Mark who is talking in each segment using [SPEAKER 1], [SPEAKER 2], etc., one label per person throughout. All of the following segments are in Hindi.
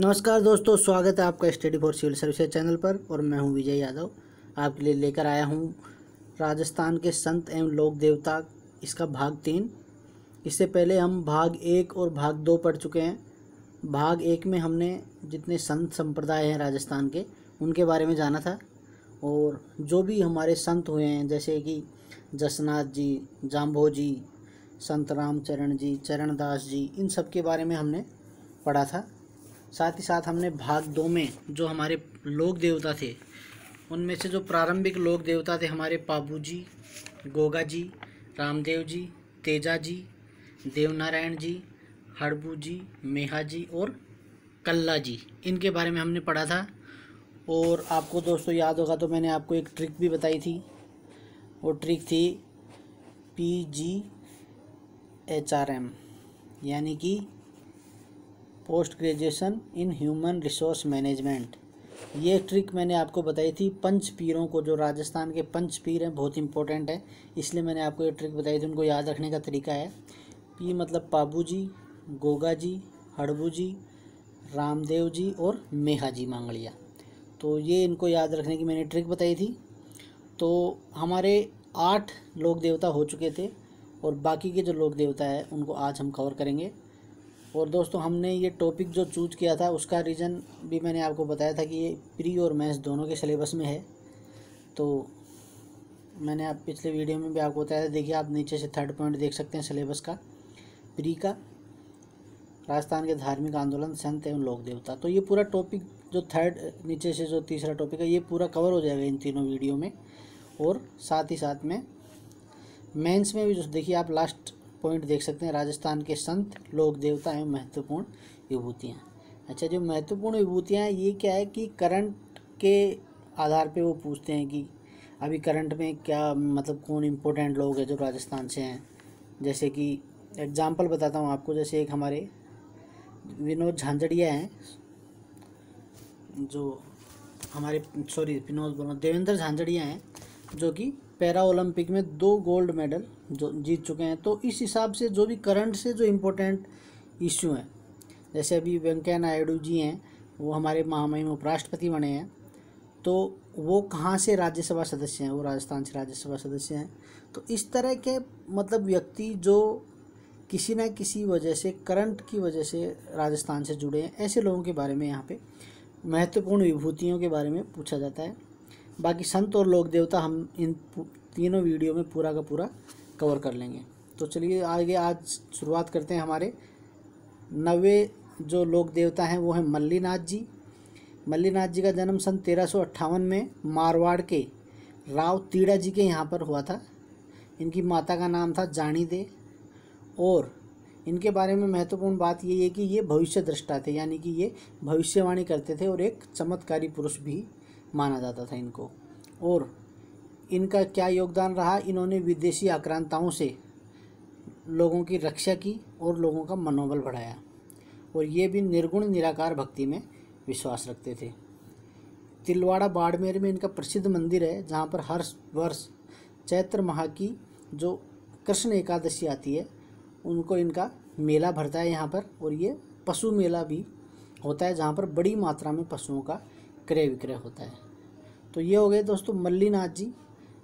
[SPEAKER 1] नमस्कार दोस्तों, स्वागत है आपका study for civil services channel पर। और मैं हूं विजय यादव। आपके लिए लेकर आया हूं राजस्थान के संत एवं लोक देवता, इसका भाग 3। इससे पहले हम भाग 1 और भाग 2 पढ़ चुके हैं। भाग 1 में हमने जितने संत संप्रदाय हैं राजस्थान के, उनके बारे में जाना था। और जो भी हमारे संत हुए हैं, जैसे कि जसनाथ जी, जाम्भो जी, संत रामचरण जी, चरणदास जी, इन सब के बारे में हमने पढ़ा था। साथ ही साथ हमने भाग 2 में जो हमारे लोक देवता थे, उनमें से जो प्रारंभिक लोक देवता थे हमारे पाबू जी, गोगा जी, रामदेव जी, तेजा जी, देवनारायण जी, हड़बू जी, मेहा जी और कल्ला जी, इनके बारे में हमने पढ़ा था। और आपको दोस्तों याद होगा तो मैंने आपको एक ट्रिक भी बताई थी। वो ट्रिक थी PGHRM, यानी कि post graduation in human resource management. ये ट्रिक मैंने आपको बताई थी। पंच पीरों को, जो राजस्थान के पंच पीर हैं, बहुत इंपॉर्टेंट है, इसलिए मैंने आपको ये ट्रिक बताई थी। उनको याद रखने का तरीका है, पी मतलब पाबू जी, गोगा जी, हड़बू जी, रामदेव जी और मेहा जी मांगड़िया। तो ये इनको याद रखने की मैंने ट्रिक बताई थी। तो हमारे 8 लोक देवता हो चुके थे और बाकी के जो लोक देवता है उनको आज हम कवर करेंगे। और दोस्तों, हमने ये टॉपिक जो चूज किया था उसका रीज़न भी मैंने आपको बताया था कि ये प्री और मेंस दोनों के सिलेबस में है। तो मैंने आप पिछले वीडियो में भी आपको बताया था। देखिए, आप नीचे से 3rd पॉइंट देख सकते हैं सिलेबस का, प्री का, राजस्थान के धार्मिक आंदोलन, संत एवं लोक देवता। तो ये पूरा टॉपिक जो 3rd नीचे से जो तीसरा टॉपिक है, ये पूरा कवर हो जाएगा इन तीनों वीडियो में। और साथ ही साथ में मेंस में भी जो देखिए आप लास्ट पॉइंट देख सकते हैं, राजस्थान के संत, लोक देवता एवं महत्वपूर्ण विभूतियाँ। अच्छा, जो महत्वपूर्ण विभूतियाँ हैं, ये क्या है कि करंट के आधार पे वो पूछते हैं कि अभी करंट में क्या, मतलब कौन इम्पोर्टेंट लोग हैं जो राजस्थान से हैं। जैसे कि एग्जांपल बताता हूँ आपको। जैसे एक हमारे विनोद झांझड़िया हैं, जो हमारे देवेंद्र झांझड़िया हैं, जो कि पैरा ओलंपिक में 2 गोल्ड मेडल जो जीत चुके हैं। तो इस हिसाब से जो भी करंट से जो इम्पोर्टेंट इश्यू हैं, जैसे अभी वेंकैया नायडू जी हैं, वो हमारे महामहिम उपराष्ट्रपति बने हैं। तो वो कहाँ से राज्यसभा सदस्य हैं? वो राजस्थान से राज्यसभा सदस्य हैं। तो इस तरह के मतलब व्यक्ति जो किसी न किसी वजह से, करंट की वजह से राजस्थान से जुड़े हैं, ऐसे लोगों के बारे में यहाँ पे महत्वपूर्ण विभूतियों के बारे में पूछा जाता है। बाकी संत और लोक देवता हम इन तीनों वीडियो में पूरा का पूरा कवर कर लेंगे। तो चलिए आगे आज शुरुआत करते हैं। हमारे 90 जो लोक देवता हैं वो हैं मल्लीनाथ जी। मल्लीनाथ जी का जन्म सन 1358 में मारवाड़ के राव तीड़ा जी के यहाँ पर हुआ था। इनकी माता का नाम था जानी दे। और इनके बारे में महत्वपूर्ण बात ये है कि ये भविष्य दृष्टा थे, यानी कि ये भविष्यवाणी करते थे और एक चमत्कारी पुरुष भी माना जाता था इनको। और इनका क्या योगदान रहा? इन्होंने विदेशी आक्रांताओं से लोगों की रक्षा की और लोगों का मनोबल बढ़ाया। और ये भी निर्गुण निराकार भक्ति में विश्वास रखते थे। तिलवाड़ा बाड़मेर में इनका प्रसिद्ध मंदिर है, जहाँ पर हर वर्ष चैत्र माह की जो कृष्ण एकादशी आती है, उनको इनका मेला भरता है यहाँ पर। और ये पशु मेला भी होता है, जहाँ पर बड़ी मात्रा में पशुओं का क्रय विक्रय होता है। तो ये हो गए दोस्तों मल्लीनाथ जी।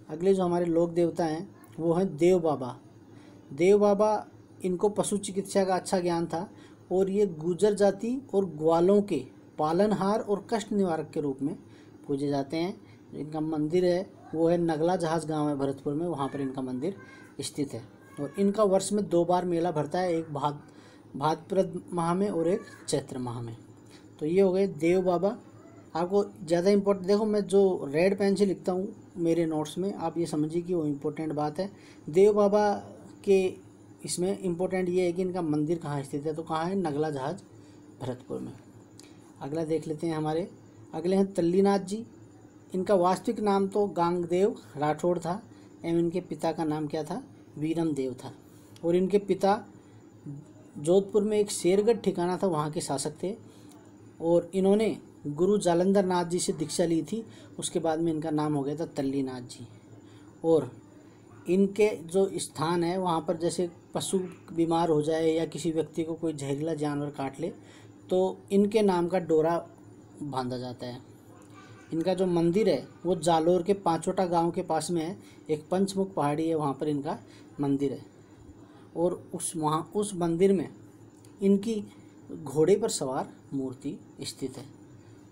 [SPEAKER 1] अगले जो हमारे लोक देवता हैं वो हैं देव बाबा। देव बाबा, इनको पशु चिकित्सा का अच्छा ज्ञान था और ये गुर्जर जाति और ग्वालों के पालनहार और कष्ट निवारक के रूप में पूजे जाते हैं। इनका मंदिर है वो है नगला जहाज गांव है भरतपुर में, वहाँ पर इनका मंदिर स्थित है। और इनका वर्ष में 2 बार मेला भरता है, एक भाद्रपद माह में और एक चैत्र माह में। तो ये हो गए देव बाबा। आपको ज़्यादा इम्पोर्टेंट, देखो मैं जो रेड पेन से लिखता हूँ मेरे नोट्स में, आप ये समझिए कि वो इम्पोर्टेंट बात है। देव बाबा के इसमें इम्पोर्टेंट ये है कि इनका मंदिर कहाँ स्थित है, तो कहाँ है? नगला जहाज भरतपुर में। अगला देख लेते हैं। हमारे अगले हैं तल्लीनाथ जी। इनका वास्तविक नाम तो गांगदेव राठौड़ था एवं इनके पिता का नाम क्या था? वीरम देव था। और इनके पिता जोधपुर में एक शेरगढ़ ठिकाना था, वहाँ के शासक थे। और इन्होंने गुरु जालंधर नाथ जी से दीक्षा ली थी। उसके बाद में इनका नाम हो गया था तल्लीनाथ जी। और इनके जो स्थान है वहाँ पर जैसे पशु बीमार हो जाए या किसी व्यक्ति को कोई जहरीला जानवर काट ले, तो इनके नाम का डोरा बांधा जाता है। इनका जो मंदिर है वो जालोर के पांचोटा गांव के पास में है, एक पंचमुख पहाड़ी है, वहाँ पर इनका मंदिर है। और उस मंदिर में इनकी घोड़े पर सवार मूर्ति स्थित है।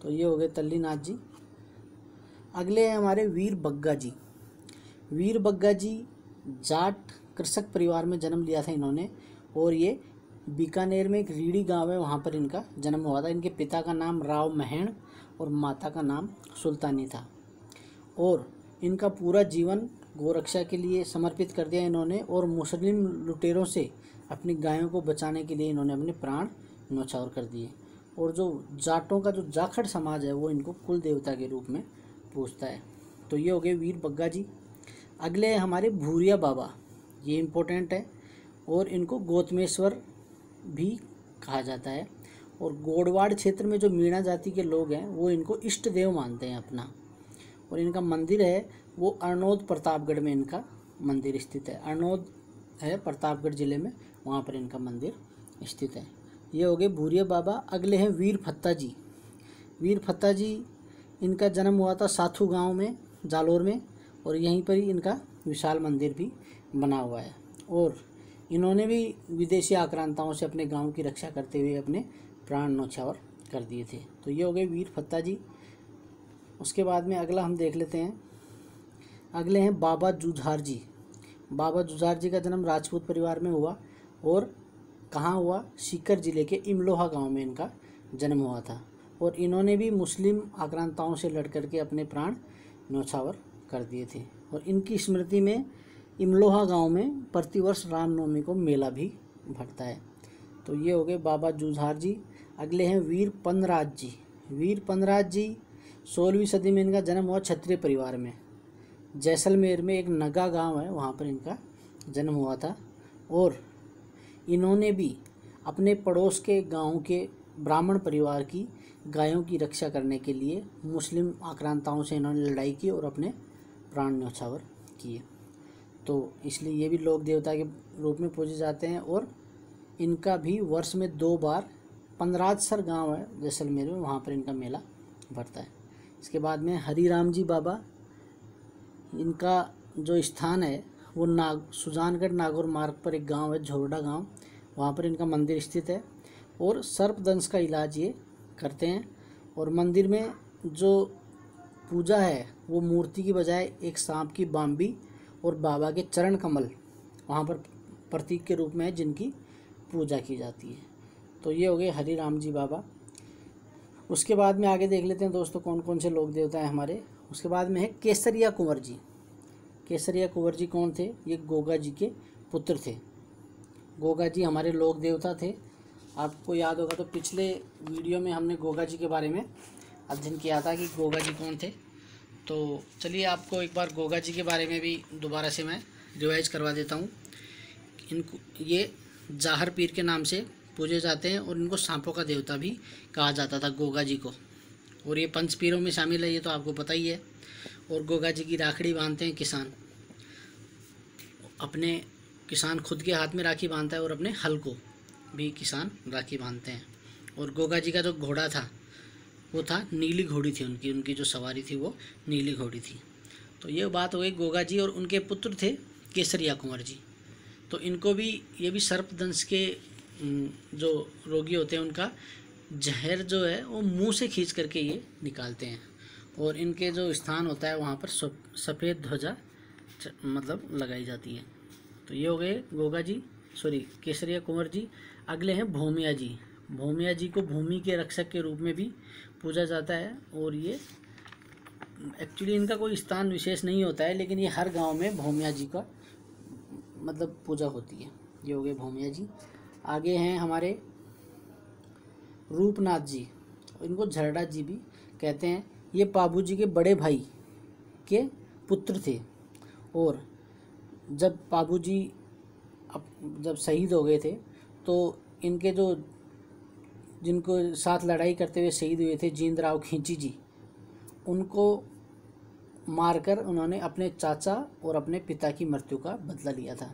[SPEAKER 1] तो ये हो गए तल्लीनाथ जी। अगले हैं हमारे वीर बग्गा जी। वीर बग्गा जी जाट कृषक परिवार में जन्म लिया था इन्होंने, और ये बीकानेर में एक रीड़ी गांव है, वहाँ पर इनका जन्म हुआ था। इनके पिता का नाम राव महण और माता का नाम सुल्तानी था, और इनका पूरा जीवन गोरक्षा के लिए समर्पित कर दिया इन्होंने, और मुस्लिम लुटेरों से अपनी गायों को बचाने के लिए इन्होंने अपने प्राण न्यौछावर कर दिए। और जो जाटों का जो जाखड़ समाज है वो इनको कुल देवता के रूप में पूजता है। तो ये हो गए वीर बग्गा जी। अगले हैं हमारे भूरिया बाबा, ये इम्पोर्टेंट है, और इनको गौतमेश्वर भी कहा जाता है। और गोडवाड़ क्षेत्र में जो मीणा जाति के लोग हैं वो इनको इष्ट देव मानते हैं अपना। और इनका मंदिर है वो अरनोद प्रतापगढ़ में इनका मंदिर स्थित है। अरनोद है प्रतापगढ़ ज़िले में, वहाँ पर इनका मंदिर स्थित है। ये हो गए भूरिया बाबा। अगले हैं वीर फत्ता जी। वीर फत्ता जी, इनका जन्म हुआ था साथू गांव में, जालोर में, और यहीं पर ही इनका विशाल मंदिर भी बना हुआ है। और इन्होंने भी विदेशी आक्रांताओं से अपने गांव की रक्षा करते हुए अपने प्राण न्यौछावर कर दिए थे। तो ये हो गए वीर फत्ता जी। उसके बाद में अगला हम देख लेते हैं। अगले हैं बाबा जुझार जी। बाबा जुझार जी का जन्म राजपूत परिवार में हुआ, और कहाँ हुआ? सीकर जिले के इमलोहा गांव में इनका जन्म हुआ था। और इन्होंने भी मुस्लिम आक्रांताओं से लड़ करके अपने प्राण न्यौछावर कर दिए थे। और इनकी स्मृति में इमलोहा गांव में प्रतिवर्ष रामनवमी को मेला भी भरता है। तो ये हो गए बाबा जुझार जी। अगले हैं वीर पनराज जी। वीर पनराज जी 16वीं सदी में इनका जन्म हुआ क्षत्रिय परिवार में। जैसलमेर में एक नगा गांव है, वहाँ पर इनका जन्म हुआ था। और इन्होंने भी अपने पड़ोस के गांव के ब्राह्मण परिवार की गायों की रक्षा करने के लिए मुस्लिम आक्रांताओं से इन्होंने लड़ाई की और अपने प्राण न्यौछावर किए। तो इसलिए ये भी लोक देवता के रूप में पूजे जाते हैं। और इनका भी वर्ष में 2 बार पनराजसर गांव है जैसलमेर में, वहाँ पर इनका मेला भरता है। इसके बाद में हरिराम जी बाबा, इनका जो स्थान है वो सुजानगढ़ नागौर मार्ग पर एक गांव है, झोरडा गांव, वहाँ पर इनका मंदिर स्थित है। और सर्पदंश का इलाज ये करते हैं। और मंदिर में जो पूजा है वो मूर्ति की बजाय एक सांप की बाम्बी और बाबा के चरण कमल वहाँ पर प्रतीक के रूप में है, जिनकी पूजा की जाती है। तो ये हो गए हरिराम जी बाबा। उसके बाद में आगे देख लेते हैं दोस्तों कौन कौन से लोक देवता हैं हमारे। उसके बाद में है केसरिया कुंवर जी। केसरिया कुंवर जी कौन थे? ये गोगा जी के पुत्र थे। गोगा जी हमारे लोक देवता थे। आपको याद होगा तो पिछले वीडियो में हमने गोगा जी के बारे में अध्ययन किया था कि गोगा जी कौन थे। तो चलिए आपको एक बार गोगा जी के बारे में भी दोबारा से मैं रिवाइज करवा देता हूँ। इनको ये जाहर पीर के नाम से पूजे जाते हैं, और इनको सांपों का देवता भी कहा जाता था गोगा जी को। और ये पंच पीरों में शामिल है, ये तो आपको पता ही है। और गोगा जी की राखड़ी बांधते हैं किसान। अपने किसान खुद के हाथ में राखी बांधता है, और अपने हल को भी किसान राखी बांधते हैं। और गोगा जी का जो घोड़ा था वो था नीली घोड़ी थी, उनकी जो सवारी थी वो नीली घोड़ी थी। तो ये बात हो गई गोगा जी। और उनके पुत्र थे केसरिया कुंवर जी। तो इनको भी ये भी सर्पदंश के जो रोगी होते हैं उनका जहर जो है वो मुंह से खींच करके ये निकालते हैं। और इनके जो स्थान होता है वहाँ पर सफ़ेद ध्वजा मतलब लगाई जाती है। तो ये हो गए गोगा जी, केसरिया कुंवर जी। अगले हैं भोमिया जी। भोमिया जी को भूमि के रक्षक के रूप में भी पूजा जाता है। और ये एक्चुअली इनका कोई स्थान विशेष नहीं होता है, लेकिन ये हर गांव में भोमिया जी का मतलब पूजा होती है। ये हो गए भोमिया जी। आगे हैं हमारे रूपनाथ जी, इनको झरडा जी भी कहते हैं। ये पाबू जी के बड़े भाई के पुत्र थे। और जब पाबू जी जब शहीद हो गए थे तो इनके जो जिनको साथ लड़ाई करते हुए शहीद हुए थे जींदराव खींची जी, उनको मारकर उन्होंने अपने चाचा और अपने पिता की मृत्यु का बदला लिया था।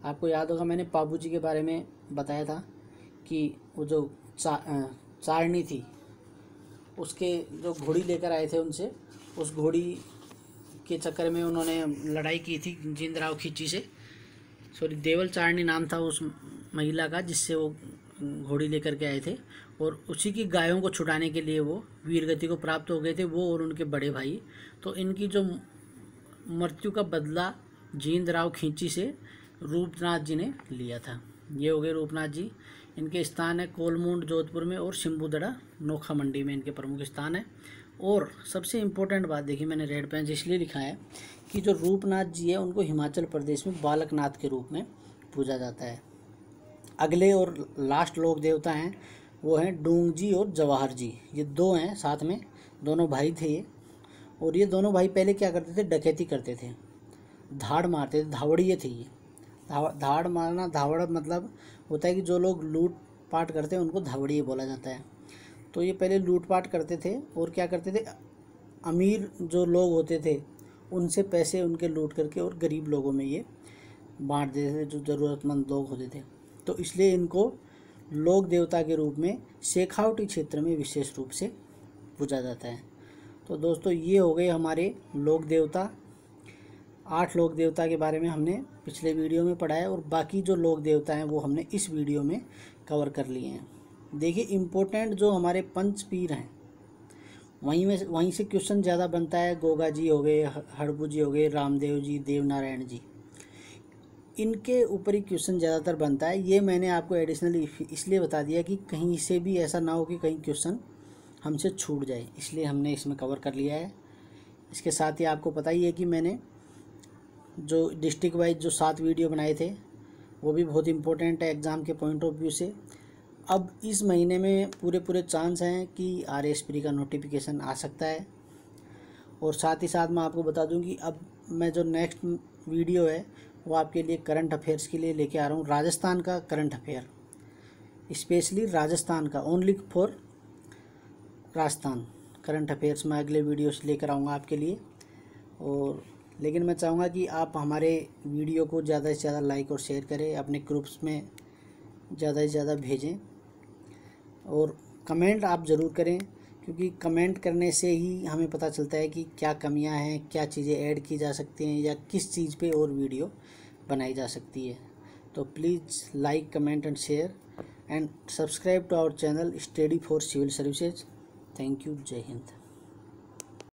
[SPEAKER 1] आपको याद होगा मैंने पाबू जी के बारे में बताया था कि वो जो चारनी थी उसके जो घोड़ी लेकर आए थे उनसे, उस घोड़ी के चक्कर में उन्होंने लड़ाई की थी जिंदराव खींची से। सॉरी, देवल चारनी नाम था उस महिला का जिससे वो घोड़ी लेकर के आए थे, और उसी की गायों को छुड़ाने के लिए वो वीरगति को प्राप्त हो गए थे, वो और उनके बड़े भाई। तो इनकी जो मृत्यु का बदला जिंदराव खींची से रूपनाथ जी ने लिया था। ये हो गए रूपनाथ जी। इनके स्थान है कोलमुंड जोधपुर में, और शिम्बूदड़ा नोखा मंडी में इनके प्रमुख स्थान है। और सबसे इम्पोर्टेंट बात देखिए, मैंने रेड पेन से इसलिए लिखा है कि जो रूपनाथ जी है उनको हिमाचल प्रदेश में बालकनाथ के रूप में पूजा जाता है। अगले और लास्ट लोक देवता हैं वो हैं डूंग जी और जवाहर जी। ये दो हैं साथ में, दोनों भाई थे ये। और ये दोनों भाई पहले क्या करते थे, डकैती करते थे, धाड़ मारते थे, धावड़िए थे ये। धाड़ मारना, धावड़ मतलब होता है कि जो लोग लूट पाट करते हैं उनको धावड़िए बोला जाता है। तो ये पहले लूटपाट करते थे और क्या करते थे, अमीर जो लोग होते थे उनसे पैसे उनके लूट करके और गरीब लोगों में ये बांट देते थे, जो ज़रूरतमंद लोग होते थे। तो इसलिए इनको लोक देवता के रूप में शेखावटी क्षेत्र में विशेष रूप से पूजा जाता है। तो दोस्तों, ये हो गए हमारे लोक देवता। 8 लोक देवता के बारे में हमने पिछले वीडियो में पढ़ा है, और बाकी जो लोक देवता हैं वो हमने इस वीडियो में कवर कर लिए हैं। देखिए, इम्पोर्टेंट जो हमारे पंच पीर हैं वहीं से क्वेश्चन ज़्यादा बनता है। गोगा जी हो गए, हड़बू जी हो गए, रामदेव जी, देवनारायण जी, इनके ऊपर ही क्वेश्चन ज़्यादातर बनता है। ये मैंने आपको एडिशनली इसलिए बता दिया कि कहीं से भी ऐसा ना हो कि कहीं क्वेश्चन हमसे छूट जाए, इसलिए हमने इसमें कवर कर लिया है। इसके साथ ही आपको पता ही है कि मैंने जो डिस्ट्रिक्ट वाइज जो 7 वीडियो बनाए थे वो भी बहुत इम्पोर्टेंट है एग्ज़ाम के पॉइंट ऑफ व्यू से। अब इस महीने में पूरे चांस हैं कि RSP का नोटिफिकेशन आ सकता है। और साथ ही साथ मैं आपको बता दूं कि अब मैं जो नेक्स्ट वीडियो है वो आपके लिए करंट अफेयर्स के लिए लेके आ रहा हूँ, राजस्थान का करंट अफेयर, स्पेशली राजस्थान का, only for Rajasthan current affairs मैं अगले वीडियो से लेकर आऊँगा आपके लिए। और लेकिन मैं चाहूँगा कि आप हमारे वीडियो को ज़्यादा से ज़्यादा लाइक और शेयर करें, अपने ग्रुप्स में ज़्यादा से ज़्यादा भेजें, और कमेंट आप ज़रूर करें, क्योंकि कमेंट करने से ही हमें पता चलता है कि क्या कमियां हैं, क्या चीज़ें ऐड की जा सकती हैं, या किस चीज़ पे और वीडियो बनाई जा सकती है। तो please like, comment and share and subscribe to our channel study for civil services. Thank you. जय हिंद।